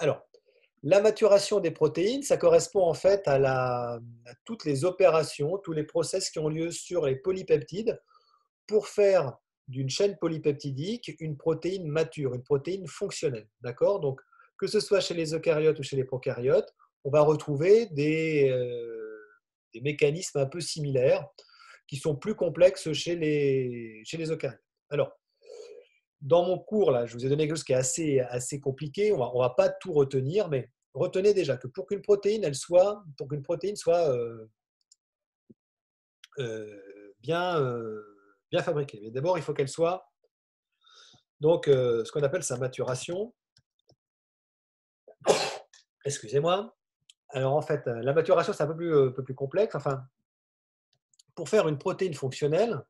Alors, la maturation des protéines, ça correspond en fait à toutes les opérations, tous les process qui ont lieu sur les polypeptides pour faire d'une chaîne polypeptidique une protéine mature, une protéine fonctionnelle. D'accord? Donc, que ce soit chez les eucaryotes ou chez les prokaryotes, on va retrouver des mécanismes un peu similaires qui sont plus complexes chez les eucaryotes. Alors, dans mon cours, là, je vous ai donné quelque chose qui est assez compliqué. On va pas tout retenir, mais retenez déjà que pour qu'une protéine soit bien, bien fabriquée. Mais d'abord, il faut qu'elle soit donc ce qu'on appelle sa maturation. Excusez-moi. Alors en fait, la maturation, c'est un peu plus complexe. Enfin, pour faire une protéine fonctionnelle,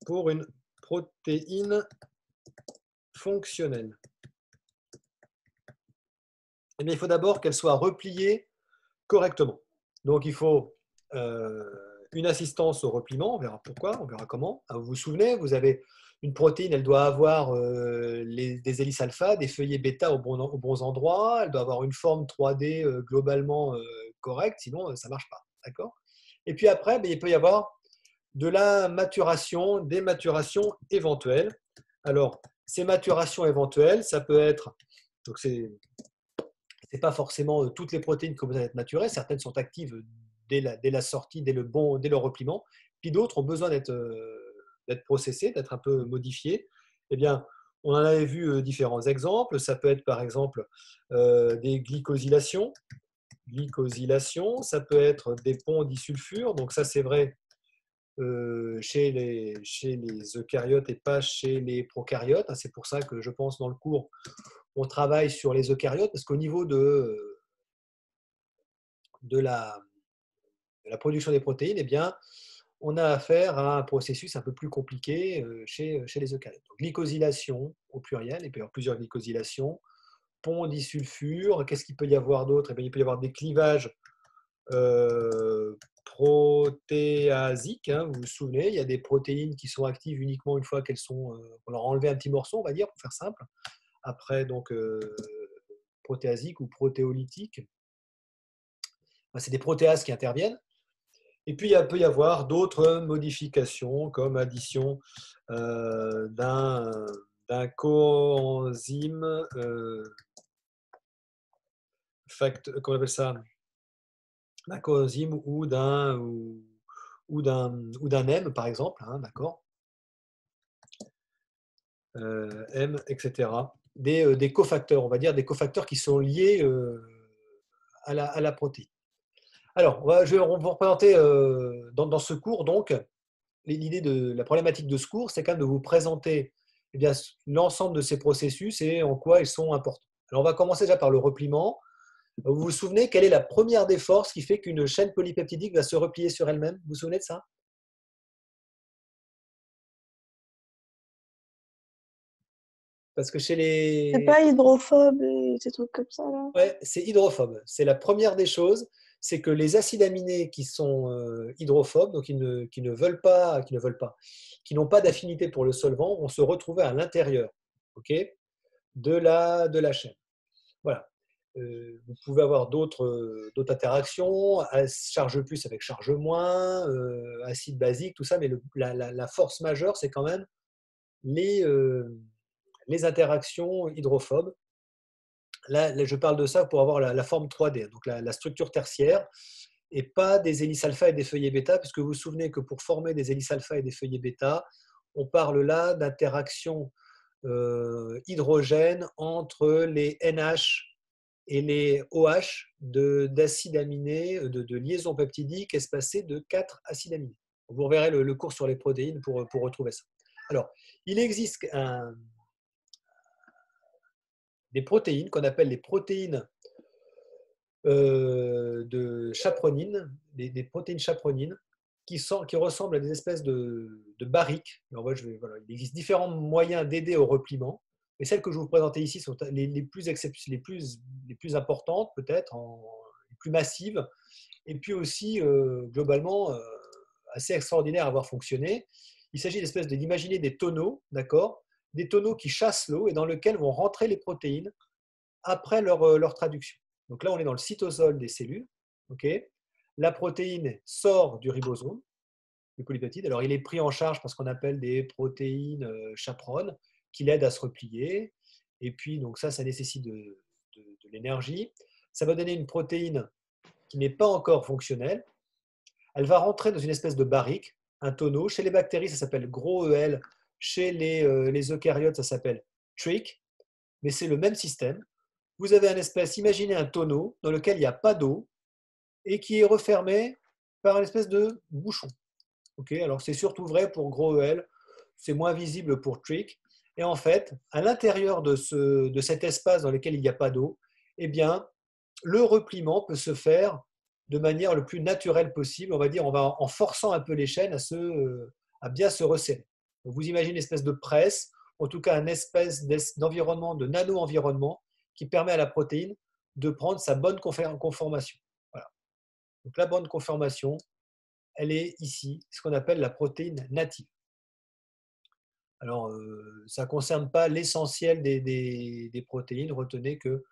pour une protéine fonctionnelle, eh bien, il faut d'abord qu'elle soit repliée correctement. Donc, il faut une assistance au repliement, on verra pourquoi, on verra comment. Vous vous souvenez, vous avez une protéine, elle doit avoir des hélices alpha, des feuillets bêta aux bons endroits, elle doit avoir une forme 3D globalement correcte, sinon ça ne marche pas. D'accord? Et puis après, il peut y avoir de la maturation, des maturations éventuelles. Alors, ces maturations éventuelles, ça peut être, donc c'est pas forcément toutes les protéines que vous allez être maturées. Certaines sont actives dès la sortie, dès le repliement. Puis d'autres ont besoin d'être processées, d'être un peu modifiées. Eh bien, on en avait vu différents exemples. Ça peut être par exemple des glycosylations. Ça peut être des ponts disulfure. Donc ça, c'est vrai chez les eucaryotes et pas chez les prokaryotes. C'est pour ça que je pense dans le cours, on travaille sur les eucaryotes parce qu'au niveau de la production des protéines, eh bien, on a affaire à un processus un peu plus compliqué chez les eucaryotes. Donc, glycosylation au pluriel, il peut y avoir plusieurs glycosylations, pont disulfure, qu'est-ce qu'il peut y avoir d'autre? Eh bien, il peut y avoir des clivages protéasiques, vous vous souvenez, il y a des protéines qui sont actives uniquement une fois qu'elles sont, on leur a enlevé un petit morceau, on va dire, pour faire simple. Après, donc, protéasiques ou protéolytiques, c'est des protéases qui interviennent. Et puis, il peut y avoir d'autres modifications comme addition d'un coenzyme, comment on appelle ça? D'un coenzyme ou d'un M, par exemple, d'accord? M, etc. Des cofacteurs, on va dire des cofacteurs qui sont liés à la protéine. Alors, on va représenter dans ce cours, donc, l'idée de la problématique de ce cours, c'est quand même de vous présenter eh bien, l'ensemble de ces processus et en quoi ils sont importants. Alors, on va commencer déjà par le repliement. Vous vous souvenez, quelle est la première des forces qui fait qu'une chaîne polypeptidique va se replier sur elle-même? Vous vous souvenez de ça? Parce que chez C'est les... pas hydrophobe et des trucs comme ça, là? Ouais, c'est hydrophobe. C'est la première des choses, c'est que les acides aminés qui sont hydrophobes, donc qui n'ont pas d'affinité pour le solvant, vont se retrouver à l'intérieur, ok, de la chaîne. Voilà. Vous pouvez avoir d'autres interactions, charge plus avec charge moins, acide basique, tout ça, mais la force majeure, c'est quand même les, euh, les interactions hydrophobes. Là, je parle de ça pour avoir la forme 3D, donc la structure tertiaire, et pas des hélices alpha et des feuillets bêta, puisque vous vous souvenez que pour former des hélices alpha et des feuillets bêta, on parle là d'interaction hydrogène entre les NH et les OH d'acides aminés, de liaisons peptidiques espacées de 4 acides aminés. Vous reverrez le cours sur les protéines pour retrouver ça. Alors, il existe des protéines qu'on appelle les protéines de chapronine, des protéines chapronines qui ressemblent à des espèces de barriques. Alors, voilà, il existe différents moyens d'aider au repliement, mais celles que je vais vous présenter ici sont les plus importantes, peut-être, les plus massives, et puis aussi, globalement, assez extraordinaires à avoir fonctionné. Il s'agit d'imaginer des tonneaux, d'accord, des tonneaux qui chassent l'eau et dans lesquels vont rentrer les protéines après leur traduction. Donc là, on est dans le cytosol des cellules. Okay, la protéine sort du ribosome, du polypeptide. Alors, il est pris en charge par ce qu'on appelle des protéines chaperones qui l'aident à se replier. Et puis, donc ça nécessite de l'énergie. Ça va donner une protéine qui n'est pas encore fonctionnelle. Elle va rentrer dans une espèce de barrique, un tonneau. Chez les bactéries, ça s'appelle gros EL. Chez les eucaryotes, ça s'appelle trich. Mais c'est le même système. Vous avez imaginez un tonneau dans lequel il n'y a pas d'eau et qui est refermé par une espèce de bouchon. Okay, alors c'est surtout vrai pour gros EL, c'est moins visible pour trich. Et en fait, à l'intérieur de cet espace dans lequel il n'y a pas d'eau, eh bien, le repliement peut se faire de manière le plus naturelle possible. On va dire, en forçant un peu les chaînes à bien se resserrer. Donc vous imaginez une espèce de presse, en tout cas une espèce d'environnement, de nano-environnement qui permet à la protéine de prendre sa bonne conformation. Voilà. Donc la bonne conformation, elle est ici, ce qu'on appelle la protéine native. Alors, ça ne concerne pas l'essentiel des protéines. Retenez que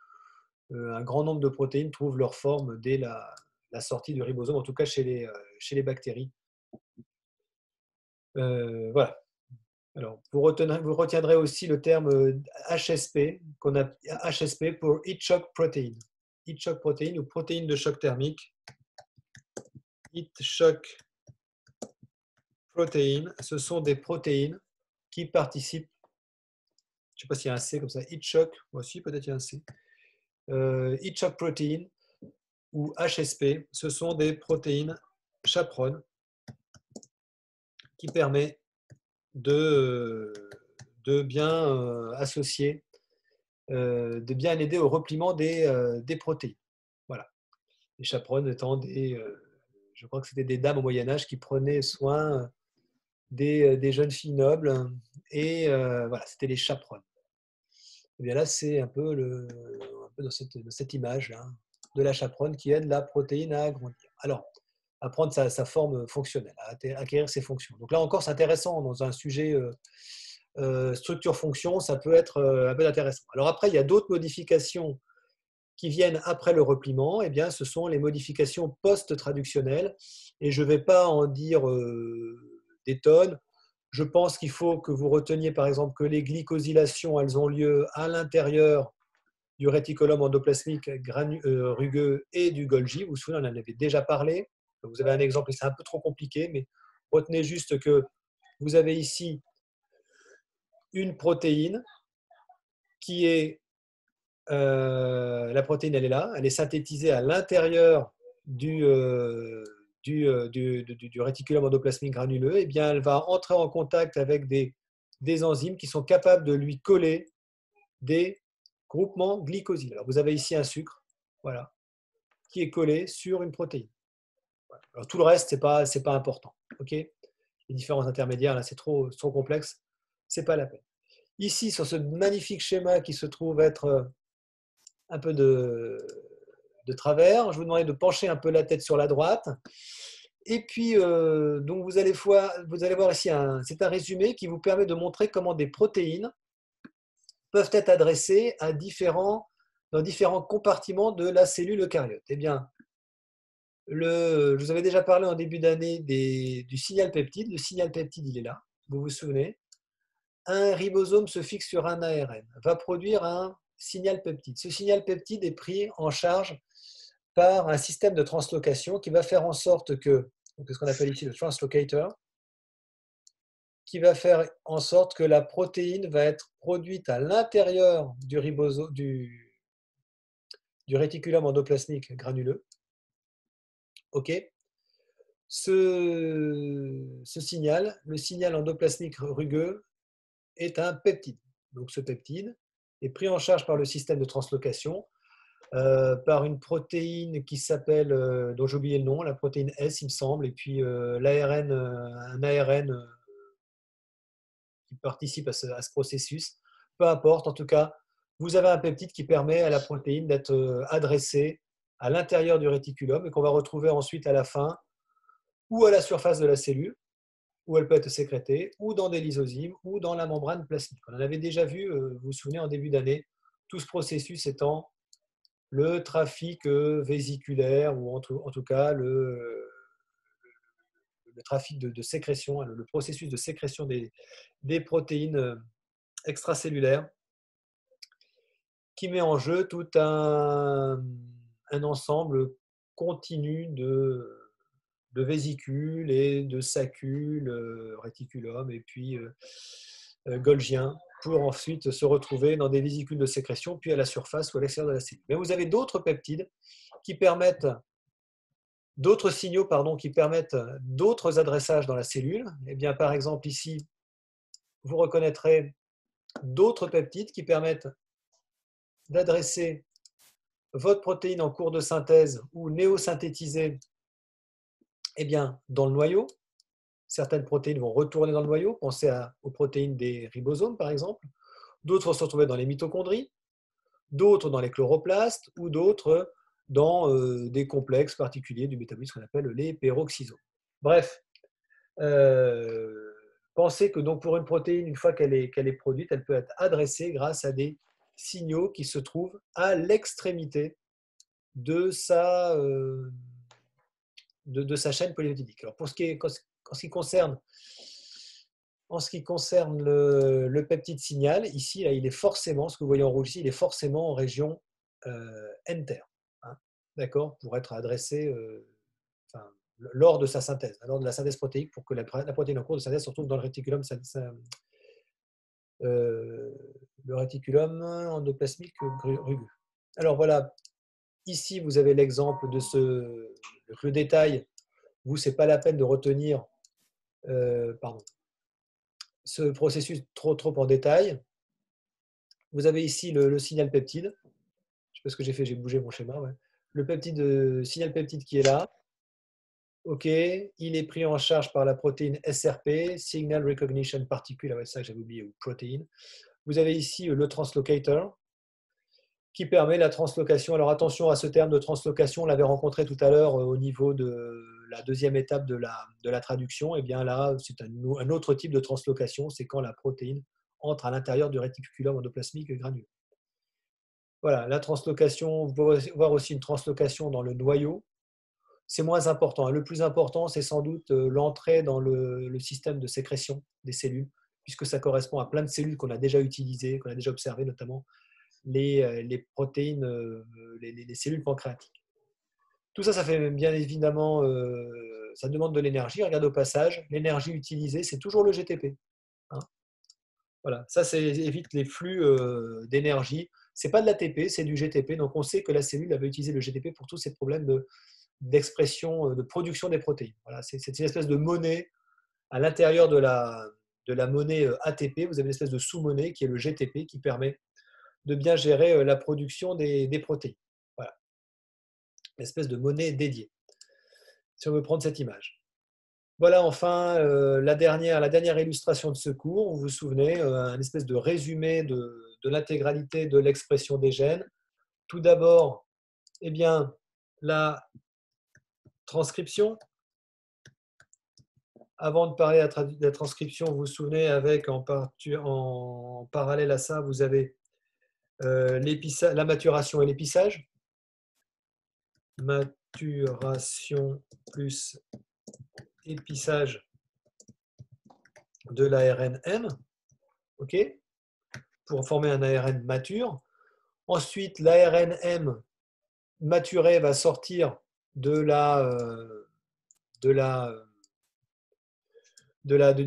un grand nombre de protéines trouvent leur forme dès la sortie du ribosome, en tout cas chez les bactéries. Voilà. Alors, vous retiendrez aussi le terme HSP, qu'on a HSP pour Heat Shock Protein. Heat Shock Protein ou protéine de choc thermique. Heat Shock Protein, ce sont des protéines qui participent, je ne sais pas s'il y a un C comme ça, Heat Shock, moi aussi peut-être il y a un C. Heat Shock Protein ou HSP, ce sont des protéines chaperones qui permettent de bien associer, de bien aider au repliement des protéines. Voilà. Les chaperones étant je crois que c'était des dames au Moyen-Âge qui prenaient soin des jeunes filles nobles et voilà, c'était les chaperones. Et bien là, c'est un peu dans cette image-là de la chaperonne qui aide la protéine à grandir. Alors, à prendre sa forme fonctionnelle, à acquérir ses fonctions. Donc là encore, c'est intéressant dans un sujet structure-fonction, ça peut être un peu intéressant. Alors après, il y a d'autres modifications qui viennent après le repliement. Eh bien, ce sont les modifications post-traductionnelles. Et je ne vais pas en dire des tonnes. Je pense qu'il faut que vous reteniez par exemple que les glycosylations, elles ont lieu à l'intérieur du réticulum endoplasmique rugueux et du Golgi. Vous vous souvenez, on en avait déjà parlé. Vous avez un exemple, c'est un peu trop compliqué, mais retenez juste que vous avez ici une protéine qui est, la protéine, elle est là, elle est synthétisée à l'intérieur du réticulum endoplasmique granuleux. Et bien, elle va entrer en contact avec des enzymes qui sont capables de lui coller des groupements glycosiles. Alors, vous avez ici un sucre, voilà, qui est collé sur une protéine. Voilà. Alors, tout le reste, c'est pas important. Okay, les différents intermédiaires, là, c'est trop complexe, c'est pas la peine. Ici, sur ce magnifique schéma qui se trouve être un peu de travers, je vous demandais de pencher un peu la tête sur la droite. Et puis, donc vous allez voir ici, c'est un résumé qui vous permet de montrer comment des protéines peuvent être adressées dans différents compartiments de la cellule eucaryote. Eh bien, je vous avais déjà parlé en début d'année du signal peptide. Le signal peptide, il est là, vous vous souvenez. Un ribosome se fixe sur un ARN, va produire un signal peptide. Ce signal peptide est pris en charge par un système de translocation qui va faire en sorte que, donc ce qu'on appelle ici le translocator, qui va faire en sorte que la protéine va être produite à l'intérieur du réticulum endoplasmique granuleux. Ok. Ce signal, le signal endoplasmique rugueux, est un peptide. Donc ce peptide est pris en charge par le système de translocation, par une protéine qui s'appelle, dont j'ai oublié le nom, la protéine S, il me semble, et puis l'ARN, un ARN qui participe à ce processus. Peu importe, en tout cas, vous avez un peptide qui permet à la protéine d'être adressée à l'intérieur du réticulum et qu'on va retrouver ensuite à la fin ou à la surface de la cellule. ou elle peut être sécrétée, ou dans des lysosymes, ou dans la membrane plasmique. On en avait déjà vu, vous vous souvenez, en début d'année, tout ce processus étant le trafic vésiculaire, ou en tout cas le trafic de sécrétion, le processus de sécrétion des protéines extracellulaires, qui met en jeu tout un ensemble continu de vésicules et de saccules, réticulum et puis Golgien, pour ensuite se retrouver dans des vésicules de sécrétion, puis à la surface ou à l'extérieur de la cellule. Mais vous avez d'autres peptides qui permettent, d'autres signaux, pardon, qui permettent d'autres adressages dans la cellule. Eh bien, par exemple, ici, vous reconnaîtrez d'autres peptides qui permettent d'adresser votre protéine en cours de synthèse ou néosynthétisée, eh bien, dans le noyau. Certaines protéines vont retourner dans le noyau. Pensez aux protéines des ribosomes, par exemple. D'autres vont se retrouver dans les mitochondries, d'autres dans les chloroplastes ou d'autres dans des complexes particuliers du métabolisme qu'on appelle les peroxysomes. Bref, pensez que donc pour une protéine, une fois qu'elle est produite, elle peut être adressée grâce à des signaux qui se trouvent à l'extrémité de sa chaîne polypeptidique. Alors pour en ce qui concerne le peptide signal, ici, là, il est forcément, ce que vous voyez en rouge ici, il est forcément en région enter, hein, d'accord, pour être adressé lors de sa synthèse, lors de la synthèse protéique, pour que la protéine en cours de synthèse se retrouve dans le réticulum, le réticulum endoplasmique rugueux. Alors voilà, ici, vous avez l'exemple de le détail. Vous, ce n'est pas la peine de retenir ce processus trop en détail. Vous avez ici le signal peptide. Je ne sais pas ce que j'ai fait, j'ai bougé mon schéma. Ouais. Le peptide, signal peptide qui est là. OK, il est pris en charge par la protéine SRP, Signal Recognition Particle, c'est ça que j'avais oublié, ou protéine. Vous avez ici le translocator, qui permet la translocation. Alors attention à ce terme de translocation, on l'avait rencontré tout à l'heure au niveau de la deuxième étape de la traduction. Et bien là, c'est un autre type de translocation, c'est quand la protéine entre à l'intérieur du réticulum endoplasmique granuleux. Voilà, la translocation, vous pouvez voir aussi une translocation dans le noyau. C'est moins important. Le plus important, c'est sans doute l'entrée dans le système de sécrétion des cellules, puisque ça correspond à plein de cellules qu'on a déjà utilisées, qu'on a déjà observées, notamment les protéines, les cellules pancréatiques. Tout ça, ça fait bien évidemment, ça demande de l'énergie. Regardez au passage, l'énergie utilisée, c'est toujours le GTP. Hein, voilà, ça évite les flux d'énergie. Ce n'est pas de l'ATP, c'est du GTP. Donc on sait que la cellule va utiliser le GTP pour tous ces problèmes d'expression, de production des protéines. Voilà, c'est une espèce de monnaie à l'intérieur de la monnaie ATP. Vous avez une espèce de sous-monnaie qui est le GTP qui permet de bien gérer la production des protéines. Voilà, une espèce de monnaie dédiée, si on veut prendre cette image. Voilà enfin la dernière illustration de ce cours. Vous vous souvenez, un espèce de résumé de l'intégralité de l'expression des gènes. Tout d'abord, eh bien, la transcription. Avant de parler de la transcription, vous vous souvenez, avec en parallèle à ça, vous avez la maturation et l'épissage. Maturation plus épissage de l'ARN M, okay, pour former un ARN mature. Ensuite, l'ARN M maturé va sortir du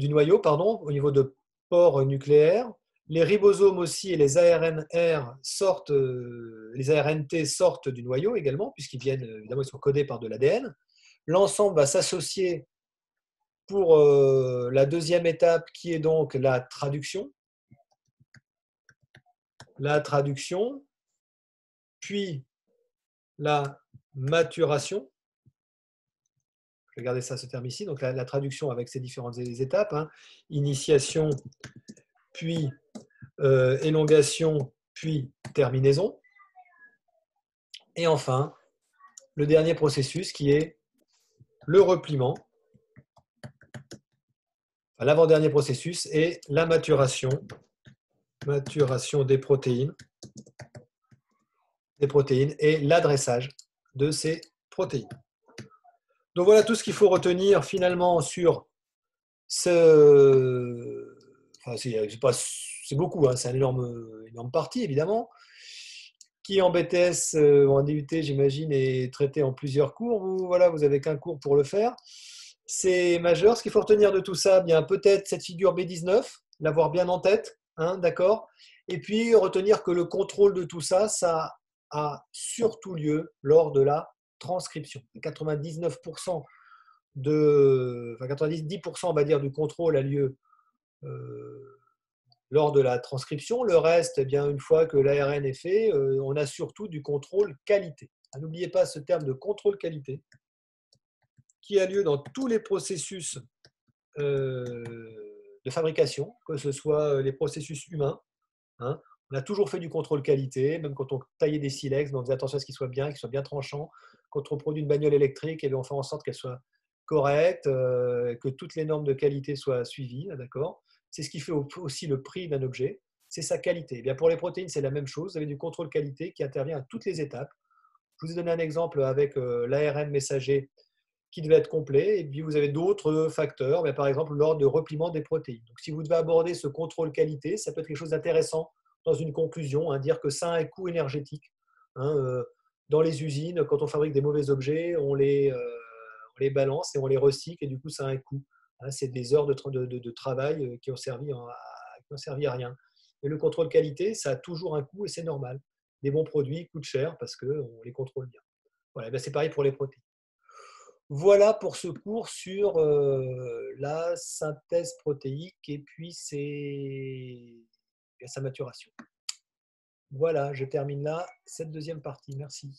noyau, pardon, au niveau de pores nucléaires. Les ribosomes aussi et les ARNR sortent, les ARNT sortent du noyau également, puisqu'ils viennent, évidemment, ils sont codés par de l'ADN. L'ensemble va s'associer pour la deuxième étape qui est donc la traduction. La traduction, puis la maturation. Je vais garder ça, ce terme ici. Donc la traduction avec ces différentes étapes. Hein. Initiation, puis élongation, puis terminaison. Et enfin, le dernier processus qui est le repliement. l'avant-dernier processus est la maturation des protéines et l'adressage de ces protéines. Donc voilà tout ce qu'il faut retenir finalement sur ce... Enfin, c'est beaucoup, hein, c'est une énorme partie évidemment, qui en BTS ou en DUT j'imagine est traité en plusieurs cours. Vous n'avez qu'un cours pour le faire. C'est majeur. Ce qu'il faut retenir de tout ça, bien peut-être cette figure B19, l'avoir bien en tête, hein, d'accord. Et puis retenir que le contrôle de tout ça, ça a surtout lieu lors de la transcription. 99% enfin 90% on va dire du contrôle a lieu lors de la transcription. Le reste, eh bien, une fois que l'ARN est fait, on a surtout du contrôle qualité. N'oubliez pas ce terme de contrôle qualité qui a lieu dans tous les processus de fabrication, que ce soit les processus humains. Hein. On a toujours fait du contrôle qualité, même quand on taillait des silex, on faisait attention à ce qu'ils soient bien tranchants. Quand on produit une bagnole électrique, on fait en sorte qu'elle soit correcte, que toutes les normes de qualité soient suivies. D'accord. C'est ce qui fait aussi le prix d'un objet, c'est sa qualité. Et bien pour les protéines, c'est la même chose. Vous avez du contrôle qualité qui intervient à toutes les étapes. Je vous ai donné un exemple avec l'ARN messager qui devait être complet. Et puis, vous avez d'autres facteurs, mais par exemple, lors de repliement des protéines. Donc, si vous devez aborder ce contrôle qualité, ça peut être quelque chose d'intéressant dans une conclusion, hein, dire que ça a un coût énergétique. Hein, dans les usines, quand on fabrique des mauvais objets, on les balance et on les recycle, et du coup, ça a un coût. Hein, c'est des heures de travail qui ont servi à rien. Et le contrôle qualité, ça a toujours un coût et c'est normal. Les bons produits coûtent cher parce qu'on les contrôle bien. Voilà, c'est pareil pour les protéines. Voilà pour ce cours sur la synthèse protéique et puis sa maturation. Voilà, je termine là cette deuxième partie. Merci.